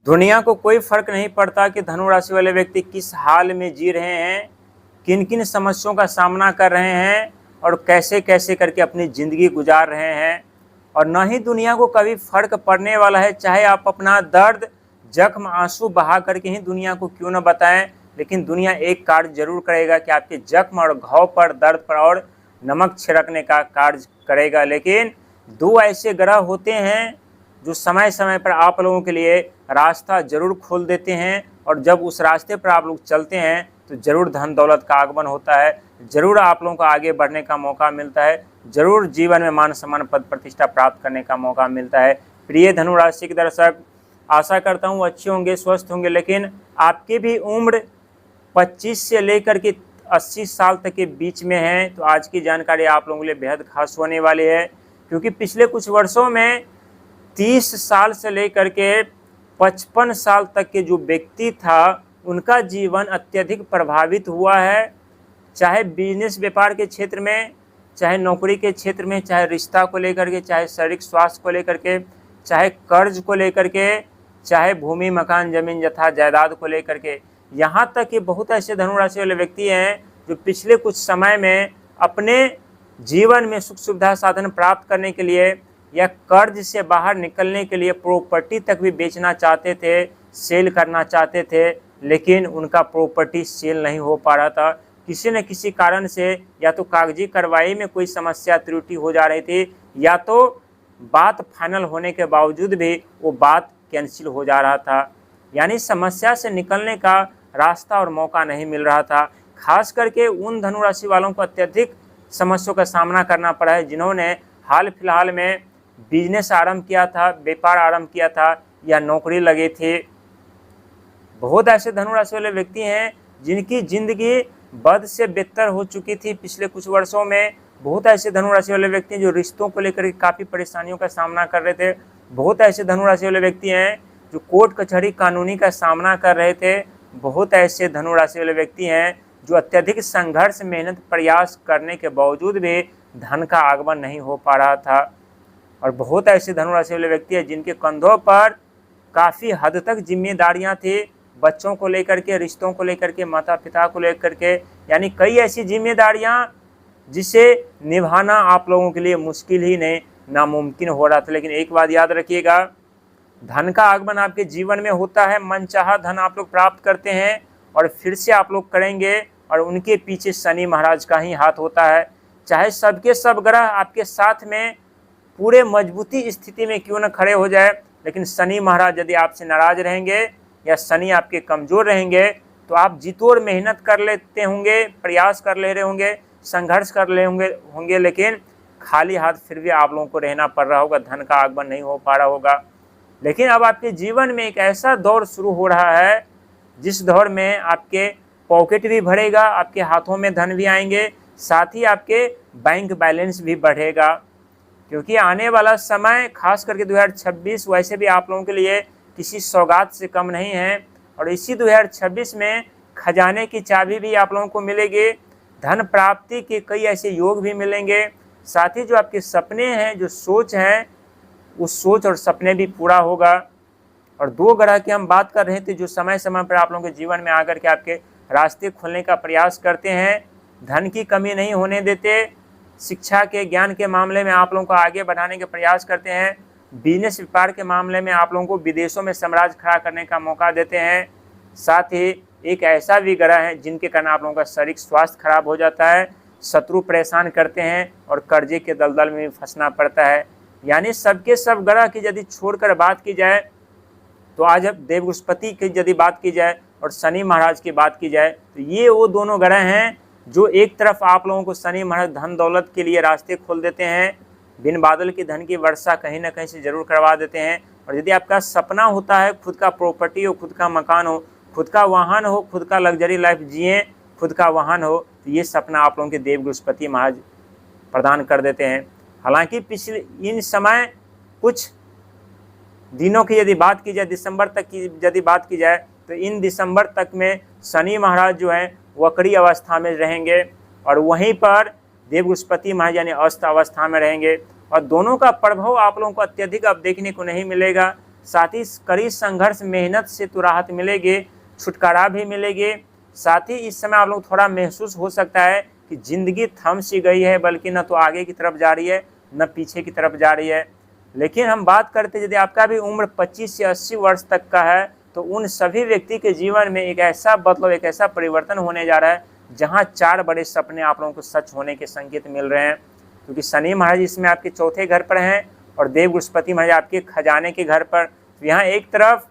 दुनिया को कोई फर्क नहीं पड़ता कि धनु राशि वाले व्यक्ति किस हाल में जी रहे हैं, किन किन समस्याओं का सामना कर रहे हैं और कैसे कैसे करके अपनी ज़िंदगी गुजार रहे हैं। और न ही दुनिया को कभी फर्क पड़ने वाला है, चाहे आप अपना दर्द जख्म आंसू बहा करके ही दुनिया को क्यों न बताएं, लेकिन दुनिया एक कार्य जरूर करेगा कि आपके जख्म और घाव पर, दर्द पर और नमक छिड़कने का कार्य करेगा। लेकिन दो ऐसे ग्रह होते हैं जो समय समय पर आप लोगों के लिए रास्ता जरूर खोल देते हैं, और जब उस रास्ते पर आप लोग चलते हैं तो जरूर धन दौलत का आगमन होता है, जरूर आप लोगों को आगे बढ़ने का मौका मिलता है, जरूर जीवन में मान सम्मान पद प्रतिष्ठा प्राप्त करने का मौका मिलता है। प्रिय धनु राशि के दर्शक, आशा करता हूँ अच्छे होंगे, स्वस्थ होंगे, लेकिन आपकी भी उम्र 25 से लेकर के 80 साल तक के बीच में है। तो आज की जानकारी आप लोगों के लिए बेहद खास होने वाली है, क्योंकि पिछले कुछ वर्षों में 30 साल से लेकर के 55 साल तक के जो व्यक्ति था उनका जीवन अत्यधिक प्रभावित हुआ है। चाहे बिजनेस व्यापार के क्षेत्र में, चाहे नौकरी के क्षेत्र में, चाहे रिश्ता को लेकर के, चाहे शारीरिक स्वास्थ्य को लेकर के, चाहे कर्ज को लेकर के, चाहे भूमि मकान जमीन जथा जायदाद को लेकर के। यहाँ तक कि बहुत ऐसे धनु राशि वाले व्यक्ति हैं जो पिछले कुछ समय में अपने जीवन में सुख सुविधा साधन प्राप्त करने के लिए या कर्ज से बाहर निकलने के लिए प्रॉपर्टी तक भी बेचना चाहते थे, सेल करना चाहते थे, लेकिन उनका प्रॉपर्टी सेल नहीं हो पा रहा था। किसी न किसी कारण से या तो कागजी कार्रवाई में कोई समस्या त्रुटि हो जा रही थी, या तो बात फाइनल होने के बावजूद भी वो बात कैंसिल हो जा रहा था। यानी समस्या से निकलने का रास्ता और मौका नहीं मिल रहा था। खास करके उन धनु राशि वालों को अत्यधिक समस्याओं का सामना करना पड़ा है जिन्होंने हाल फिलहाल में बिजनेस आरंभ किया था, व्यापार आरंभ किया था या नौकरी लगे थे। बहुत ऐसे धनु राशि वाले व्यक्ति हैं जिनकी जिंदगी बद से बेहतर हो चुकी थी पिछले कुछ वर्षों में। बहुत ऐसे धनु राशि वाले व्यक्ति हैं जो रिश्तों को लेकर काफ़ी परेशानियों का सामना कर रहे थे। बहुत ऐसे धनु राशि वाले व्यक्ति हैं जो कोर्ट कचहरी कानूनी का सामना कर रहे थे। बहुत ऐसे धनु राशि वाले व्यक्ति हैं जो अत्यधिक संघर्ष, मेहनत, प्रयास करने के बावजूद भी धन का आगमन नहीं हो पा रहा था। और बहुत ऐसे धनु राशि वाले व्यक्ति हैं जिनके कंधों पर काफ़ी हद तक जिम्मेदारियां थी, बच्चों को लेकर के, रिश्तों को लेकर के, माता पिता को लेकर के, यानी कई ऐसी जिम्मेदारियां जिसे निभाना आप लोगों के लिए मुश्किल ही नहीं, नामुमकिन हो रहा था। लेकिन एक बात याद रखिएगा, धन का आगमन आपके जीवन में होता है, मनचाहा धन आप लोग प्राप्त करते हैं और फिर से आप लोग करेंगे, और उनके पीछे शनि महाराज का ही हाथ होता है। चाहे सबके सब ग्रह आपके साथ में पूरे मजबूती स्थिति में क्यों न खड़े हो जाए, लेकिन शनि महाराज यदि आपसे नाराज रहेंगे या शनि आपके कमज़ोर रहेंगे तो आप जितोड़ मेहनत कर लेते होंगे, प्रयास कर ले रहे होंगे, संघर्ष कर ले होंगे, लेकिन खाली हाथ फिर भी आप लोगों को रहना पड़ रहा होगा, धन का आगमन नहीं हो पा रहा होगा। लेकिन अब आपके जीवन में एक ऐसा दौर शुरू हो रहा है जिस दौर में आपके पॉकेट भी भरेगा, आपके हाथों में धन भी आएंगे, साथ ही आपके बैंक बैलेंस भी बढ़ेगा। क्योंकि आने वाला समय खास करके 2026 वैसे भी आप लोगों के लिए किसी सौगात से कम नहीं है, और इसी 2026 में खजाने की चाबी भी आप लोगों को मिलेगी, धन प्राप्ति के कई ऐसे योग भी मिलेंगे, साथ ही जो आपके सपने हैं, जो सोच हैं, उस सोच और सपने भी पूरा होगा। और दो ग्रह की हम बात कर रहे थे जो समय समय पर आप लोगों के जीवन में आकर के आपके रास्ते खोलने का प्रयास करते हैं, धन की कमी नहीं होने देते, शिक्षा के, ज्ञान के मामले में आप लोगों को आगे बढ़ाने के प्रयास करते हैं, बिजनेस व्यापार के मामले में आप लोगों को विदेशों में साम्राज्य खड़ा करने का मौका देते हैं। साथ ही एक ऐसा भी ग्रह है जिनके कारण आप लोगों का शारीरिक स्वास्थ्य खराब हो जाता है, शत्रु परेशान करते हैं और कर्जे के दलदल में भी फंसना पड़ता है। यानी सबके सब ग्रह की यदि छोड़कर बात की जाए तो आज अब देव बृहस्पति की यदि बात की जाए और शनि महाराज की बात की जाए तो ये वो दोनों ग्रह हैं जो एक तरफ आप लोगों को शनि महाराज धन दौलत के लिए रास्ते खोल देते हैं, बिन बादल की धन की वर्षा कहीं ना कहीं से जरूर करवा देते हैं। और यदि आपका सपना होता है खुद का प्रॉपर्टी हो, खुद का मकान हो, खुद का वाहन हो, खुद का लग्जरी लाइफ जिए, खुद का वाहन हो, तो ये सपना आप लोगों के देव बृहस्पति महाराज प्रदान कर देते हैं। हालांकि पिछले इन समय कुछ दिनों की यदि बात की जाए, दिसंबर तक की यदि बात की जाए तो इन दिसंबर तक में शनि महाराज जो हैं वक्री अवस्था में रहेंगे और वहीं पर देव बृहस्पति महाराज यानी अस्त अवस्था में रहेंगे, और दोनों का प्रभाव आप लोगों को अत्यधिक अब देखने को नहीं मिलेगा। साथ ही कड़ी संघर्ष मेहनत से तो राहत मिलेगी, छुटकारा भी मिलेगी। साथ ही इस समय आप लोग थोड़ा महसूस हो सकता है कि ज़िंदगी थम सी गई है, बल्कि न तो आगे की तरफ जा रही है न पीछे की तरफ जा रही है। लेकिन हम बात करते हैं यदि आपका भी उम्र 25 से 80 वर्ष तक का है तो उन सभी व्यक्ति के जीवन में एक ऐसा बदलाव, एक ऐसा परिवर्तन होने जा रहा है जहां 4 बड़े सपने आप लोगों को सच होने के संकेत मिल रहे हैं। क्योंकि शनि महाराज इसमें आपके चौथे घर पर हैं और देव बृहस्पति महाराज आपके खजाने के घर पर। तो यहाँ एक तरफ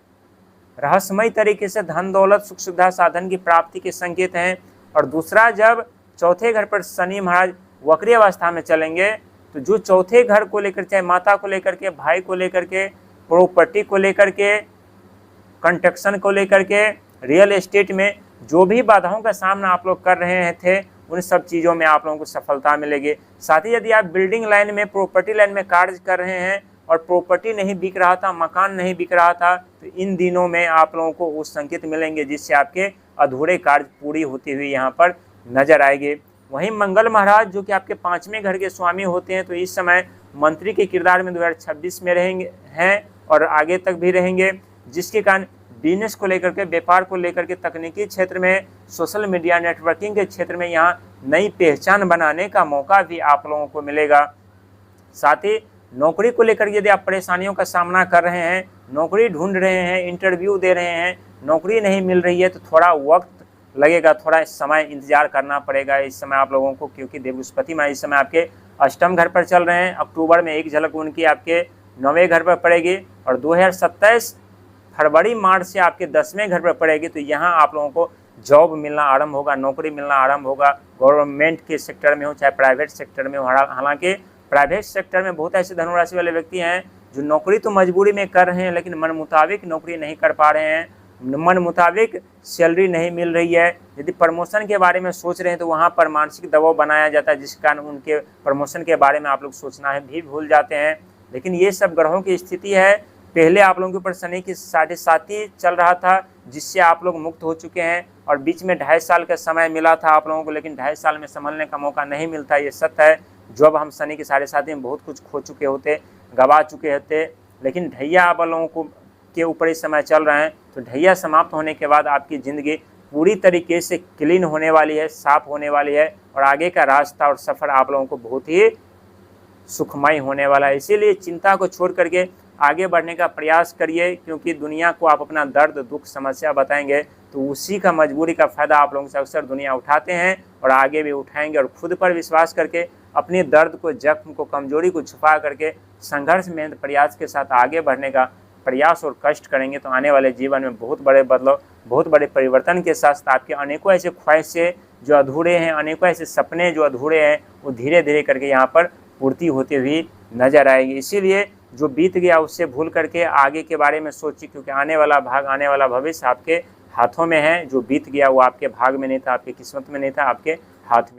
रहस्यमय तरीके से धन दौलत सुख सुविधा साधन की प्राप्ति के संकेत हैं, और दूसरा जब चौथे घर पर शनि महाराज वक्री अवस्था में चलेंगे तो जो चौथे घर को लेकर, चाहे माता को लेकर के, भाई को लेकर के, प्रॉपर्टी को लेकर के, कंस्ट्रक्शन को लेकर के, रियल एस्टेट में जो भी बाधाओं का सामना आप लोग कर रहे थे उन सब चीज़ों में आप लोगों को सफलता मिलेगी। साथ ही यदि आप बिल्डिंग लाइन में, प्रॉपर्टी लाइन में कार्य कर रहे हैं और प्रॉपर्टी नहीं बिक रहा था, मकान नहीं बिक रहा था, तो इन दिनों में आप लोगों को वो संकेत मिलेंगे जिससे आपके अधूरे कार्य पूरी होती हुई यहाँ पर नजर आएगी। वहीं मंगल महाराज जो कि आपके 5वें घर के स्वामी होते हैं, तो इस समय मंत्री के किरदार में 2026 में रहेंगे हैं और आगे तक भी रहेंगे, जिसके कारण बिजनेस को लेकर के, व्यापार को लेकर के, तकनीकी क्षेत्र में, सोशल मीडिया नेटवर्किंग के क्षेत्र में यहाँ नई पहचान बनाने का मौका भी आप लोगों को मिलेगा। साथ ही नौकरी को लेकर यदि आप परेशानियों का सामना कर रहे हैं, नौकरी ढूंढ रहे हैं, इंटरव्यू दे रहे हैं, नौकरी नहीं मिल रही है, तो थोड़ा वक्त लगेगा, थोड़ा समय इंतजार करना पड़ेगा इस समय आप लोगों को, क्योंकि देव बृहस्पति महाराज इस समय आपके अष्टम घर पर चल रहे हैं। अक्टूबर में एक झलक उनकी आपके 9वें घर पर पड़ेगी और 2027 फरवरी मार्च से आपके 10वें घर पर पड़ेगी। तो यहाँ आप लोगों को जॉब मिलना आरंभ होगा, नौकरी मिलना आरंभ होगा, गवर्नमेंट के सेक्टर में हो चाहे प्राइवेट सेक्टर में हो। हालांकि प्राइवेट सेक्टर में बहुत ऐसे धनु राशि वाले व्यक्ति हैं जो नौकरी तो मजबूरी में कर रहे हैं लेकिन मन मुताबिक नौकरी नहीं कर पा रहे हैं, मन मुताबिक सैलरी नहीं मिल रही है। यदि प्रमोशन के बारे में सोच रहे हैं तो वहाँ पर मानसिक दबाव बनाया जाता है, जिस कारण उनके प्रमोशन के बारे में आप लोग सोचना है भी भूल जाते हैं। लेकिन ये सब ग्रहों की स्थिति है। पहले आप लोगों के ऊपर शनि की 7.5 चल रहा था, जिससे आप लोग मुक्त हो चुके हैं, और बीच में 2.5 साल का समय मिला था आप लोगों को, लेकिन 2.5 साल में संभलने का मौका नहीं मिलता, ये सत्य है। जब हम शनि की 7.5 में बहुत कुछ खो चुके होते, गवा चुके होते, लेकिन ढैया आप लोगों को के ऊपर इस समय चल रहे हैं। तो ढैया समाप्त होने के बाद आपकी ज़िंदगी पूरी तरीके से क्लीन होने वाली है, साफ होने वाली है, और आगे का रास्ता और सफ़र आप लोगों को बहुत ही सुखमय होने वाला है। इसीलिए चिंता को छोड़ करके आगे बढ़ने का प्रयास करिए, क्योंकि दुनिया को आप अपना दर्द दुख समस्या बताएंगे तो उसी का मजबूरी का फ़ायदा आप लोगों से अक्सर दुनिया उठाते हैं और आगे भी उठाएंगे। और खुद पर विश्वास करके अपने दर्द को, जख्म को, कमजोरी को छुपा करके संघर्ष मेहनत प्रयास के साथ आगे बढ़ने का प्रयास और कष्ट करेंगे तो आने वाले जीवन में बहुत बड़े बदलाव, बहुत बड़े परिवर्तन के साथ आपके अनेकों ऐसे ख्वाहिशें जो अधूरे हैं, अनेकों ऐसे सपने जो अधूरे हैं, वो धीरे धीरे करके यहाँ पर पूर्ति होती हुई नजर आएगी। इसीलिए जो बीत गया उससे भूल करके आगे के बारे में सोचिए, क्योंकि आने वाला भाग, आने वाला भविष्य आपके हाथों में है। जो बीत गया वो आपके भाग में नहीं था, आपकी किस्मत में नहीं था, आपके हाथ में।